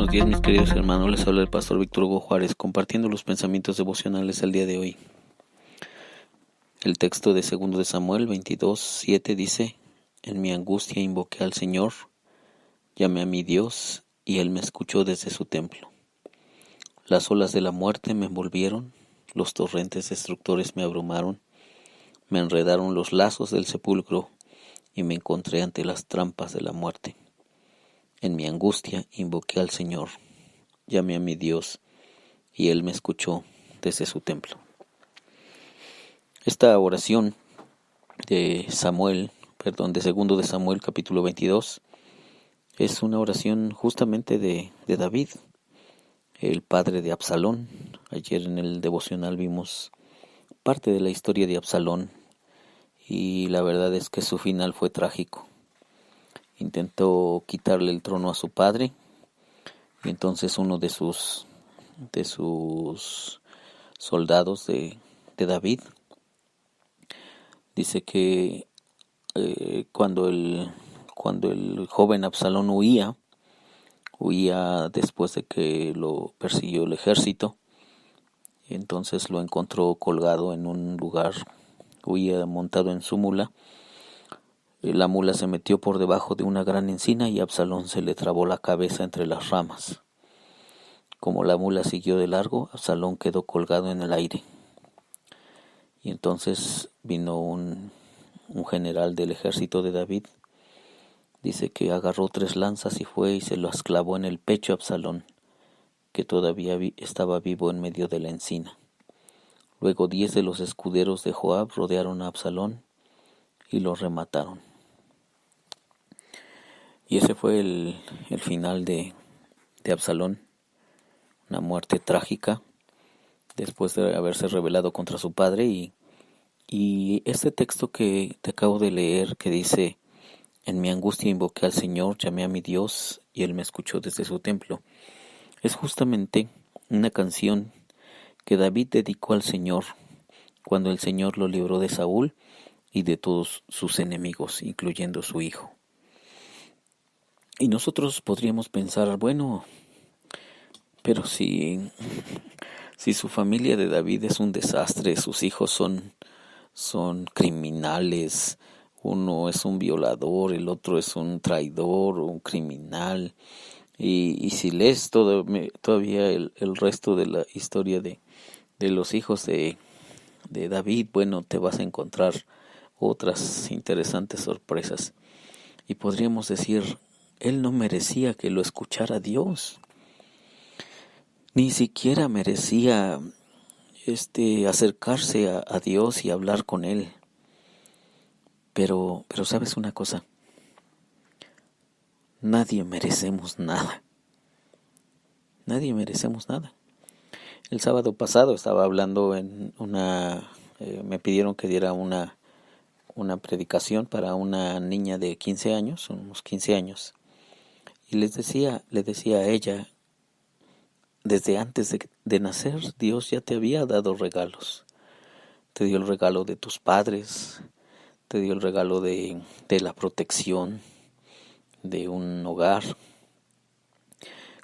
buenos días mis queridos hermanos, les habla el pastor Víctor Hugo Juárez compartiendo los pensamientos devocionales al día de hoy. El texto de 2 de Samuel 22:7 dice: En mi angustia invoqué al Señor, llamé a mi Dios y Él me escuchó desde su templo. Las olas de la muerte me envolvieron, los torrentes destructores me abrumaron, me enredaron los lazos del sepulcro y me encontré ante las trampas de la muerte. En mi angustia invoqué al Señor, llamé a mi Dios y Él me escuchó desde su templo. Esta oración de 2 de Samuel capítulo 22, es una oración justamente de David, el padre de Absalón. Ayer en el devocional vimos parte de la historia de Absalón y la verdad es que su final fue trágico. Intentó quitarle el trono a su padre y entonces uno de sus soldados de David dice que cuando el joven Absalón huía después de que lo persiguió el ejército, y entonces lo encontró colgado en un lugar, huía montado en su mula. La mula se metió por debajo de una gran encina y a Absalón se le trabó la cabeza entre las ramas. Como la mula siguió de largo, Absalón quedó colgado en el aire. Y entonces vino un general del ejército de David. Dice que agarró 3 lanzas y fue y se las clavó en el pecho a Absalón, que todavía estaba vivo en medio de la encina. Luego 10 de los escuderos de Joab rodearon a Absalón y lo remataron. Y ese fue el final de Absalón, una muerte trágica después de haberse rebelado contra su padre. Y este texto que te acabo de leer, que dice: En mi angustia invoqué al Señor, llamé a mi Dios y Él me escuchó desde su templo, es justamente una canción que David dedicó al Señor cuando el Señor lo libró de Saúl y de todos sus enemigos, incluyendo su hijo. Y nosotros podríamos pensar, bueno, pero si su familia de David es un desastre, sus hijos son criminales, uno es un violador, el otro es un traidor o un criminal, y si lees todavía el resto de la historia de los hijos de David, bueno, te vas a encontrar otras interesantes sorpresas. Y podríamos decir, él no merecía que lo escuchara Dios, ni siquiera merecía acercarse a Dios y hablar con Él. Pero sabes una cosa, nadie merecemos nada. Nadie merecemos nada. El sábado pasado estaba hablando en me pidieron que diera una predicación para una niña de 15 años, unos 15 años. Y le decía a ella, desde antes de nacer, Dios ya te había dado regalos. Te dio el regalo de tus padres, te dio el regalo de la protección, de un hogar.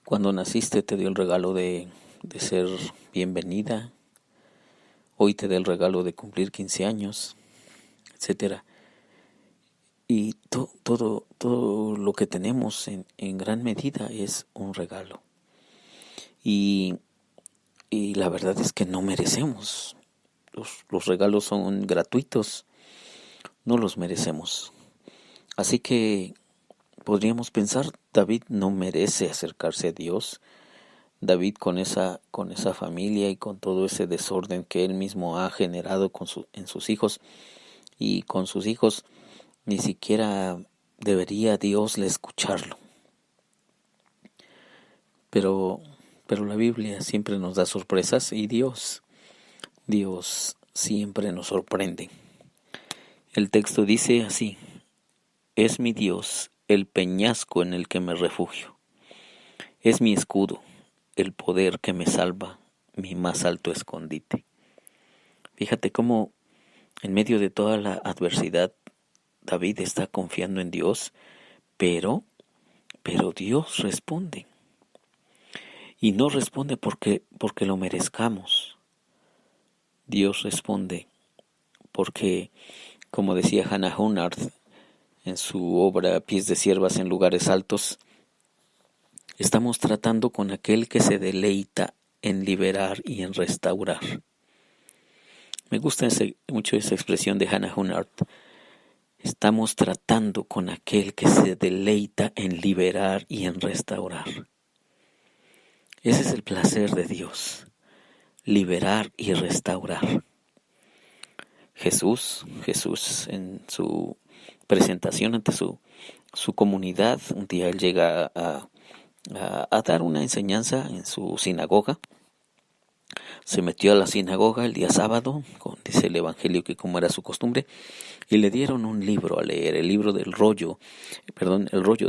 Cuando naciste te dio el regalo de ser bienvenida. Hoy te da el regalo de cumplir 15 años, etcétera. Y todo lo que tenemos en gran medida es un regalo. Y la verdad es que no merecemos. Los regalos son gratuitos, no los merecemos. Así que podríamos pensar, David no merece acercarse a Dios. David con esa familia y con todo ese desorden que él mismo ha generado en sus hijos y con sus hijos, ni siquiera debería Dios le escucharlo. Pero la Biblia siempre nos da sorpresas y Dios siempre nos sorprende. El texto dice así: Es mi Dios el peñasco en el que me refugio. Es mi escudo, el poder que me salva, mi más alto escondite. Fíjate cómo en medio de toda la adversidad David está confiando en Dios, pero Dios responde. Y no responde porque lo merezcamos. Dios responde porque, como decía Hannah Hurnard en su obra Pies de siervas en lugares altos, estamos tratando con aquel que se deleita en liberar y en restaurar. Me gusta mucho esa expresión de Hannah Hurnard. Estamos tratando con aquel que se deleita en liberar y en restaurar. Ese es el placer de Dios, liberar y restaurar. Jesús en su presentación ante su comunidad, un día él llega a dar una enseñanza en su sinagoga. Se metió a la sinagoga el día sábado, dice el Evangelio que como era su costumbre, y le dieron un libro a leer, el rollo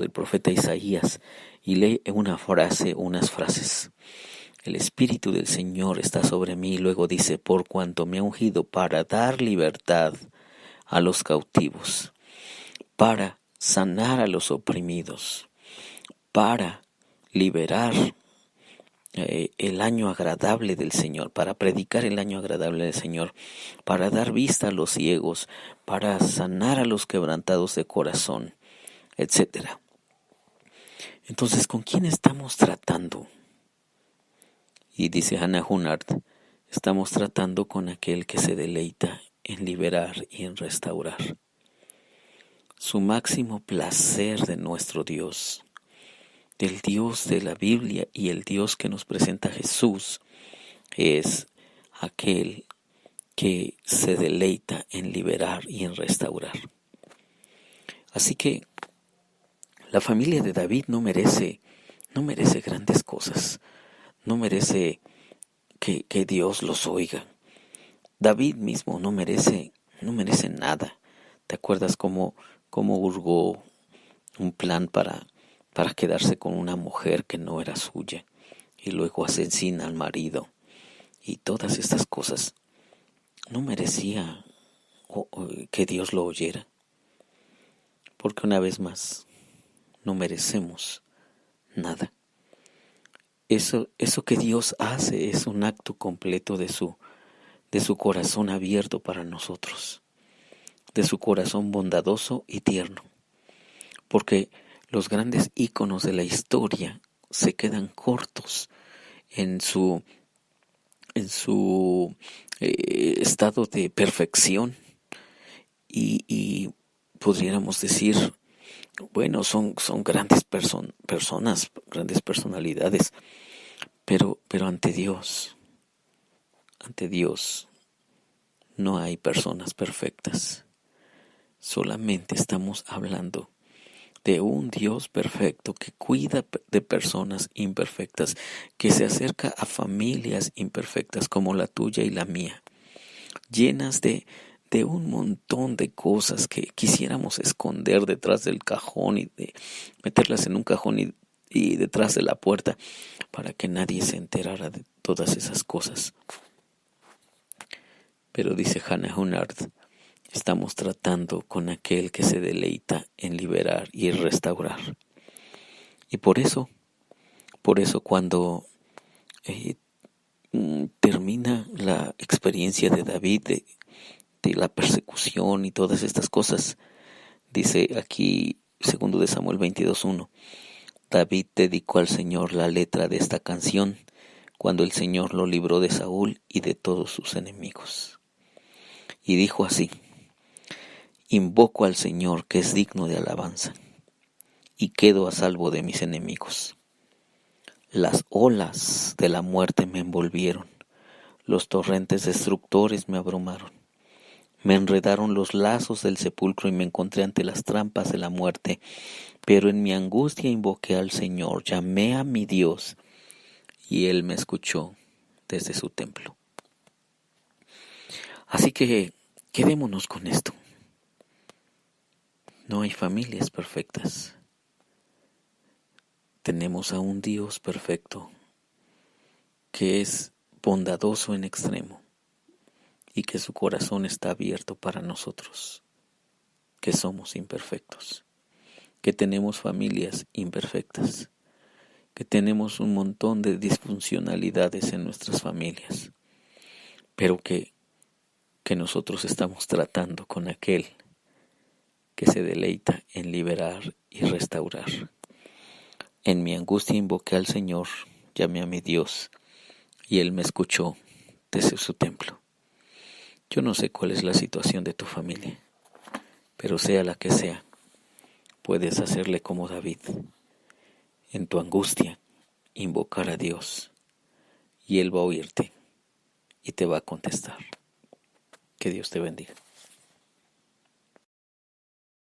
del profeta Isaías, y lee unas frases. El Espíritu del Señor está sobre mí, luego dice, por cuanto me ha ungido para dar libertad a los cautivos, para sanar a los oprimidos, para liberar el año agradable del Señor, para predicar el año agradable del Señor, para dar vista a los ciegos, para sanar a los quebrantados de corazón, etc. Entonces, ¿con quién estamos tratando? Y dice Hannah Hurnard, estamos tratando con aquel que se deleita en liberar y en restaurar. Su máximo placer de nuestro Dios, del Dios de la Biblia y el Dios que nos presenta Jesús, es aquel que se deleita en liberar y en restaurar. Así que la familia de David no merece grandes cosas, no merece que Dios los oiga. David mismo no merece nada. ¿Te acuerdas cómo hurgó un plan para quedarse con una mujer que no era suya y luego asesina al marido y todas estas cosas? No merecía que Dios lo oyera, porque una vez más no merecemos nada. Eso que Dios hace es un acto completo de su corazón abierto para nosotros, de su corazón bondadoso y tierno, porque los grandes íconos de la historia se quedan cortos en su estado de perfección y podríamos decir, bueno, son grandes personas, grandes personalidades, pero ante Dios no hay personas perfectas. Solamente estamos hablando de un Dios perfecto que cuida de personas imperfectas, que se acerca a familias imperfectas como la tuya y la mía, llenas de un montón de cosas que quisiéramos esconder detrás del cajón y de meterlas en un cajón y detrás de la puerta para que nadie se enterara de todas esas cosas. Pero dice Hannah Hurnard, estamos tratando con aquel que se deleita en liberar y restaurar. Y por eso cuando termina la experiencia de David de la persecución y todas estas cosas, dice aquí 2 de Samuel 22:1, David dedicó al Señor la letra de esta canción cuando el Señor lo libró de Saúl y de todos sus enemigos. Y dijo así, invoco al Señor que es digno de alabanza, y quedo a salvo de mis enemigos. Las olas de la muerte me envolvieron, los torrentes destructores me abrumaron. Me enredaron los lazos del sepulcro y me encontré ante las trampas de la muerte. Pero en mi angustia invoqué al Señor, llamé a mi Dios, y Él me escuchó desde su templo. Así que quedémonos con esto. No hay familias perfectas. Tenemos a un Dios perfecto, que es bondadoso en extremo, y que su corazón está abierto para nosotros, que somos imperfectos, que tenemos familias imperfectas que tenemos un montón de disfuncionalidades en nuestras familias, pero que nosotros estamos tratando con aquel que se deleita en liberar y restaurar. En mi angustia invoqué al Señor, llamé a mi Dios, y Él me escuchó desde su templo. Yo no sé cuál es la situación de tu familia, pero sea la que sea, puedes hacerle como David. En tu angustia, invocar a Dios, y Él va a oírte y te va a contestar. Que Dios te bendiga.